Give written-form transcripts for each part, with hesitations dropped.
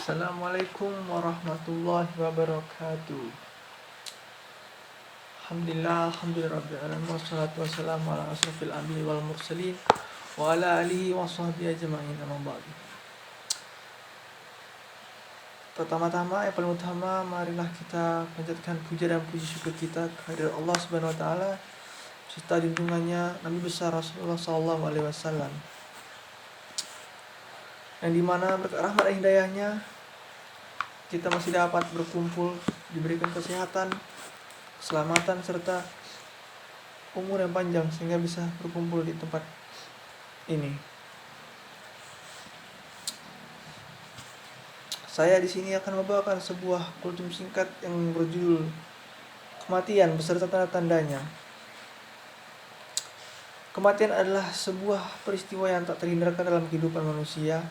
Assalamualaikum warahmatullahi wabarakatuh. Alhamdulillahirabbil wassalatu wassalamu ala asrofil anbiya'i wal mursalin wa ala alihi wa sahbihi ajma'in, amma ba'du. Pertama-tama, yang paling utama, marilah kita panjatkan puja dan puji syukur kita kehadirat Allah Subhanahu wa taala serta junjungannya Nabi besar Rasulullah sallallahu alaihi wasallam, yang dimana berkat rahmat dan hidayahnya kita masih dapat berkumpul, diberikan kesehatan, keselamatan, serta umur yang panjang sehingga bisa berkumpul di tempat ini. Saya di sini akan membawakan sebuah kultum singkat yang berjudul Kematian beserta tanda-tandanya. Kematian adalah sebuah peristiwa yang tak terhindarkan dalam kehidupan manusia.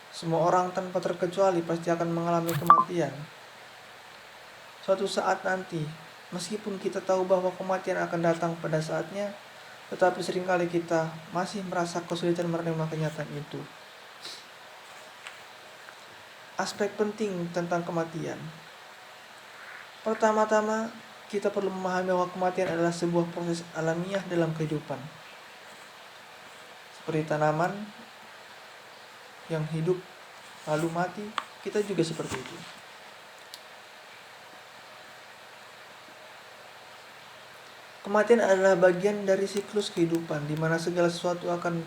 Semua orang tanpa terkecuali pasti akan mengalami kematian. Suatu saat nanti, meskipun kita tahu bahwa kematian akan datang pada saatnya, tetapi seringkali kita masih merasa kesulitan menerima kenyataan itu. Aspek penting tentang kematian. Pertama-tama, kita perlu memahami bahwa kematian adalah sebuah proses alamiah dalam kehidupan. Seperti tanaman yang hidup lalu mati, kita juga seperti itu. Kematian adalah bagian dari siklus kehidupan, di mana segala sesuatu akan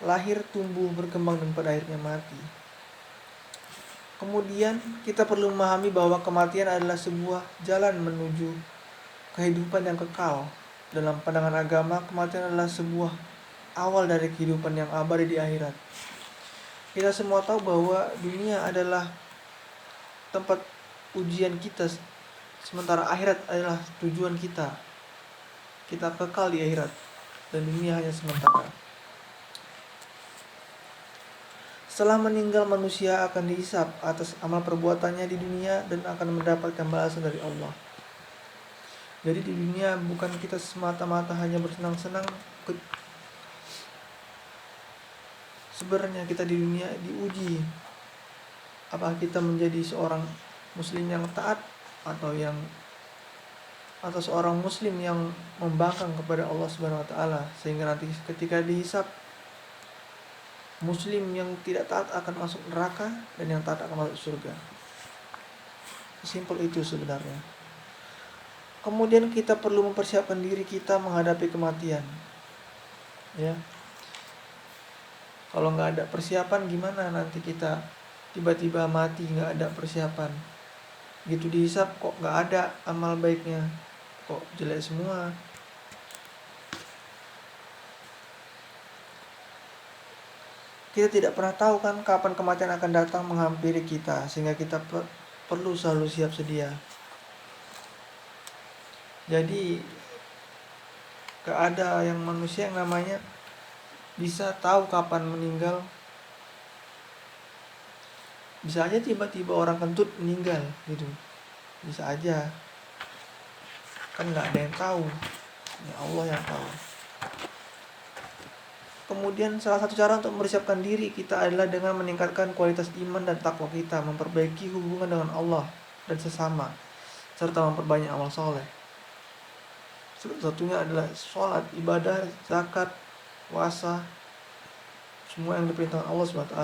lahir, tumbuh, berkembang, dan pada akhirnya mati. Kemudian kita perlu memahami bahwa kematian adalah sebuah jalan menuju kehidupan yang kekal. Dalam pandangan agama, kematian adalah sebuah awal dari kehidupan yang abadi di akhirat. Kita semua tahu bahwa dunia adalah tempat ujian kita, sementara akhirat adalah tujuan kita. Kita kekal di akhirat dan dunia hanya sementara. Setelah meninggal, manusia akan dihisab atas amal perbuatannya di dunia dan akan mendapatkan balasan dari Allah. Jadi di dunia bukan kita semata-mata hanya bersenang-senang. Sebenarnya kita di dunia diuji. Apakah kita menjadi seorang muslim yang taat atau seorang muslim yang membangkang kepada Allah Subhanahu wa taala, sehingga nanti ketika dihisab, muslim yang tidak taat akan masuk neraka dan yang taat akan masuk surga. Simpel itu sebenarnya. Kemudian kita perlu mempersiapkan diri kita menghadapi kematian. Ya. Kalau nggak ada persiapan, gimana nanti kita tiba-tiba mati nggak ada persiapan? Gitu dihisab kok nggak ada amal baiknya, kok jelek semua. Kita tidak pernah tahu kan kapan kematian akan datang menghampiri kita, sehingga kita perlu selalu siap sedia. Jadi gak ada yang manusia yang namanya bisa tahu kapan meninggal. Bisa aja tiba-tiba orang kentut meninggal gitu, bisa aja. Kan gak ada yang tahu, ya Allah yang tahu. Kemudian salah satu cara untuk mempersiapkan diri kita adalah dengan meningkatkan kualitas iman dan takwa kita, memperbaiki hubungan dengan Allah dan sesama, serta memperbanyak amal soleh. Satunya adalah sholat, ibadah, zakat, puasa, semua yang diperintahkan Allah SWT.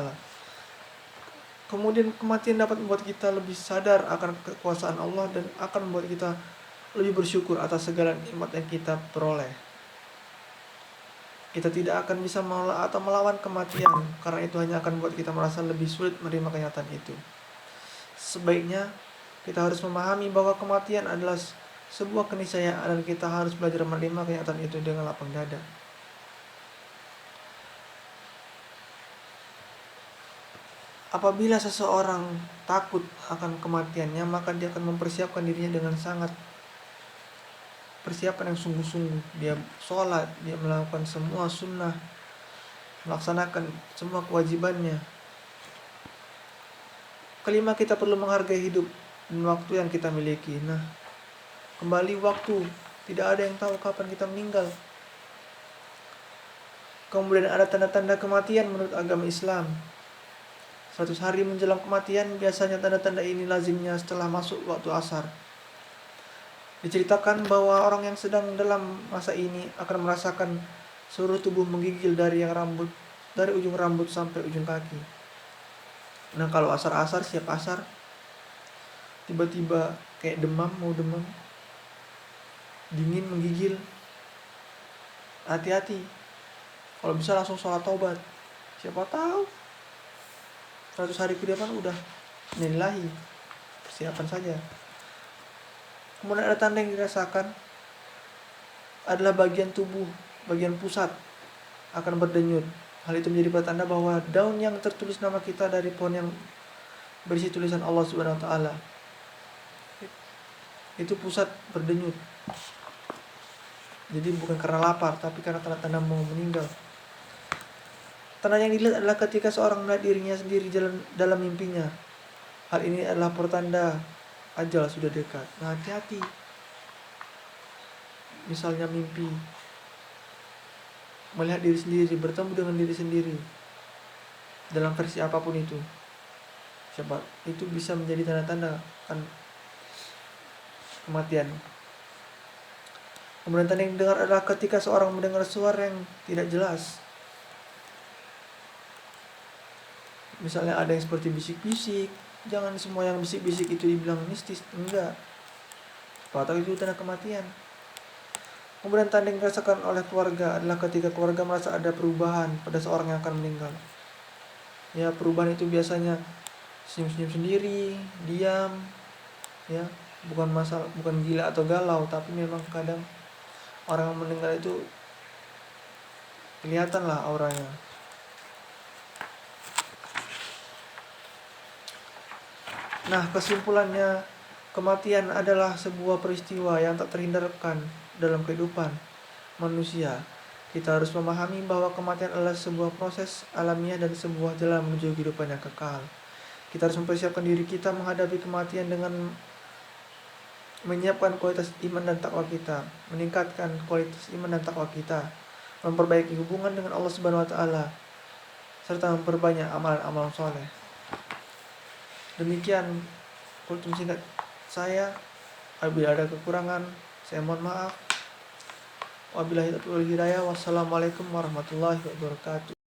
Kemudian kematian dapat membuat kita lebih sadar akan kekuasaan Allah dan akan membuat kita lebih bersyukur atas segala nikmat yang kita peroleh. Kita tidak akan bisa menolak atau melawan kematian, karena itu hanya akan membuat kita merasa lebih sulit menerima kenyataan itu. Sebaiknya kita harus memahami bahwa kematian adalah sebuah keniscayaan dan kita harus belajar menerima kenyataan itu dengan lapang dada. Apabila seseorang takut akan kematiannya, maka dia akan mempersiapkan dirinya dengan sangat persiapan yang sungguh-sungguh. Dia sholat, dia melakukan semua sunnah, melaksanakan semua kewajibannya. Kelima, kita perlu menghargai hidup dan waktu yang kita miliki. Nah, kembali waktu, tidak ada yang tahu kapan kita meninggal. Kemudian ada tanda-tanda kematian menurut agama Islam. 100 hari menjelang kematian, biasanya tanda-tanda ini lazimnya setelah masuk waktu asar. Diceritakan bahwa orang yang sedang dalam masa ini akan merasakan seluruh tubuh menggigil dari ujung rambut sampai ujung kaki. Nah, kalau asar-asar, siap asar, tiba-tiba kayak mau demam, dingin, menggigil, hati-hati. Kalau bisa langsung sholat taubat. Siapa tahu 100 hari ke depan udah nililahi. Persiapan saja. Kemudian ada tanda yang dirasakan adalah bagian tubuh, bagian pusat akan berdenyut. Hal itu menjadi pertanda bahwa daun yang tertulis nama kita dari pohon yang berisi tulisan Allah Subhanahu wa taala itu pusat berdenyut. Jadi bukan karena lapar, tapi karena tanda-tanda mau meninggal. Tanda yang dilihat adalah ketika seorang melihat dirinya sendiri dalam mimpinya. Hal ini adalah pertanda ajal sudah dekat. Nah, hati-hati. Misalnya mimpi melihat diri sendiri, bertemu dengan diri sendiri dalam versi apapun itu. Sebab itu bisa menjadi tanda-tanda kan kematian. Kemudian tanda yang didengar adalah ketika seorang mendengar suara yang tidak jelas. Misalnya ada yang seperti bisik-bisik. Jangan semua yang bisik-bisik itu dibilang mistis, enggak. Atau itu tanda kematian. Kemudian tanda yang dirasakan oleh keluarga adalah ketika keluarga merasa ada perubahan pada seorang yang akan meninggal. Ya, perubahan itu biasanya senyum-senyum sendiri, diam, ya, bukan gila atau galau, tapi memang kadang orang yang meninggal itu kelihatan lah auranya. Nah, kesimpulannya, kematian adalah sebuah peristiwa yang tak terhindarkan dalam kehidupan manusia. Kita harus memahami bahwa kematian adalah sebuah proses alamiah dan sebuah jalan menuju kehidupan yang kekal. Kita harus mempersiapkan diri kita menghadapi kematian dengan menyiapkan kualitas iman dan takwa kita, meningkatkan kualitas iman dan takwa kita, memperbaiki hubungan dengan Allah Subhanahu wa taala, serta memperbanyak amalan-amalan soleh. Demikian kultum singkat saya. Apabila ada kekurangan, saya mohon maaf. Wabillahi taufiq wal hidayah. Wassalamualaikum warahmatullahi wabarakatuh.